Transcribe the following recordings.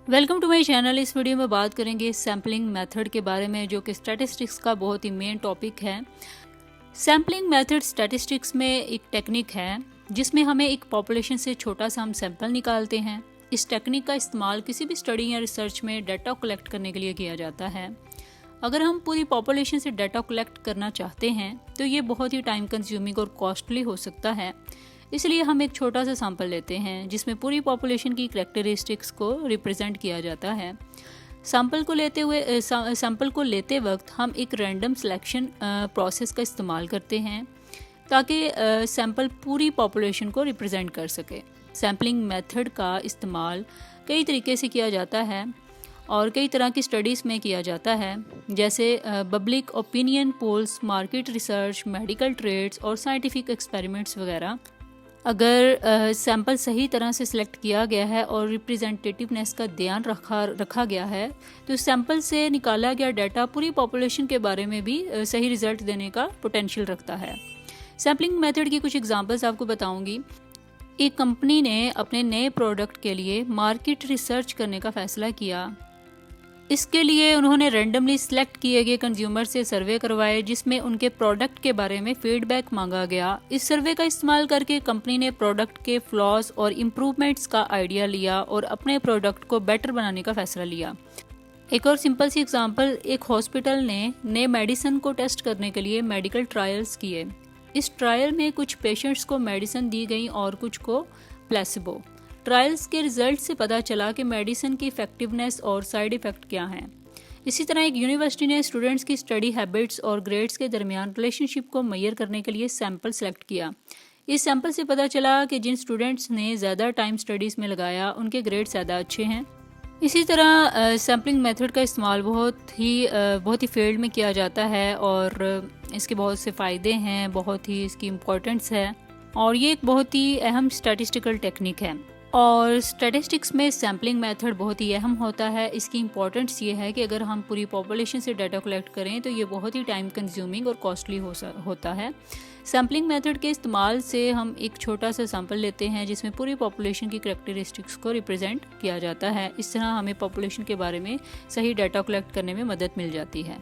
Welcome to my channel. इस video में बात करेंगे सैम्पलिंग मेथड के बारे में, जो कि स्टैटिस्टिक्स का बहुत ही मेन टॉपिक है। सैम्पलिंग मेथड स्टैटिस्टिक्स में एक टेक्निक है जिसमें हमें एक पॉपुलेशन से छोटा सा हम सैंपल निकालते हैं। इस टेक्निक का इस्तेमाल किसी भी स्टडी या रिसर्च में डाटा कलेक्ट करने के लिए किया जाता है। अगर हम पूरी पॉपुलेशन से डाटा कलेक्ट करना चाहते हैं तो ये बहुत ही टाइम कंज्यूमिंग और कॉस्टली हो सकता है। इसलिए हम एक छोटा सा सैंपल लेते हैं जिसमें पूरी पॉपुलेशन की कैरेक्टरिस्टिक्स को रिप्रेजेंट किया जाता है। सैंपल को लेते वक्त हम एक रैंडम सिलेक्शन प्रोसेस का इस्तेमाल करते हैं ताकि सैंपल पूरी पॉपुलेशन को रिप्रेजेंट कर सके। सैम्पलिंग मेथड का इस्तेमाल कई तरीके से किया जाता है और कई तरह की स्टडीज़ में किया जाता है, जैसे public opinion polls, market research, medical trades और साइंटिफिक एक्सपेरिमेंट्स वगैरह। अगर सैंपल सही तरह से सिलेक्ट किया गया है और रिप्रेजेंटेटिवनेस का ध्यान रखा गया है तो सैंपल से निकाला गया डाटा पूरी पॉपुलेशन के बारे में भी सही रिजल्ट देने का पोटेंशियल रखता है। सैम्पलिंग मेथड की कुछ एग्जांपल्स आपको बताऊंगी। एक कंपनी ने अपने नए प्रोडक्ट के लिए मार्केट रिसर्च करने का फैसला किया। इसके लिए उन्होंने रैंडमली सिलेक्ट किए गए कंज्यूमर से सर्वे करवाए जिसमें उनके प्रोडक्ट के बारे में फीडबैक मांगा गया। इस सर्वे का इस्तेमाल करके कंपनी ने प्रोडक्ट के फ्लॉज और इम्प्रूवमेंट्स का आइडिया लिया और अपने प्रोडक्ट को बेटर बनाने का फैसला लिया। एक और सिंपल सी एग्जांपल, एक हॉस्पिटल ने नए मेडिसिन को टेस्ट करने के लिए मेडिकल ट्रायल्स किए। इस ट्रायल में कुछ पेशेंट्स को मेडिसिन दी गई और कुछ को प्लेसिबो। ट्रायल्स के रिजल्ट से पता चला कि मेडिसिन की इफेक्टिवनेस और साइड इफ़ेक्ट क्या हैं। इसी तरह एक यूनिवर्सिटी ने स्टूडेंट्स की स्टडी हैबिट्स और ग्रेड्स के दरमियान रिलेशनशिप को मेजर करने के लिए सैंपल सेलेक्ट किया। इस सैंपल से पता चला कि जिन स्टूडेंट्स ने ज़्यादा टाइम स्टडीज़ में लगाया उनके ग्रेड ज़्यादा अच्छे हैं। इसी तरह सैम्पलिंग मेथड का इस्तेमाल बहुत ही फील्ड में किया जाता है और इसके बहुत से फ़ायदे हैं, बहुत ही इसकी इम्पोर्टेंस है और ये एक बहुत ही अहम स्टैटिस्टिकल टेक्निक है। और स्टैटिस्टिक्स में सैम्पलिंग मेथड बहुत ही अहम होता है। इसकी इम्पोर्टेंस ये है कि अगर हम पूरी पॉपुलेशन से डाटा कलेक्ट करें तो ये बहुत ही टाइम कंज्यूमिंग और कॉस्टली होता है। सैम्पलिंग मेथड के इस्तेमाल से हम एक छोटा सा सैंपल लेते हैं जिसमें पूरी पॉपुलेशन की कैरेक्टरिस्टिक्स को रिप्रेजेंट किया जाता है। इस तरह हमें पॉपुलेशन के बारे में सही डाटा कलेक्ट करने में मदद मिल जाती है।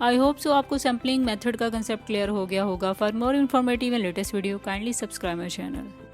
आई होप सो आपको सैम्पलिंग मेथड का कंसेप्ट क्लियर हो गया होगा। For more informative and latest video kindly subscribe my channel.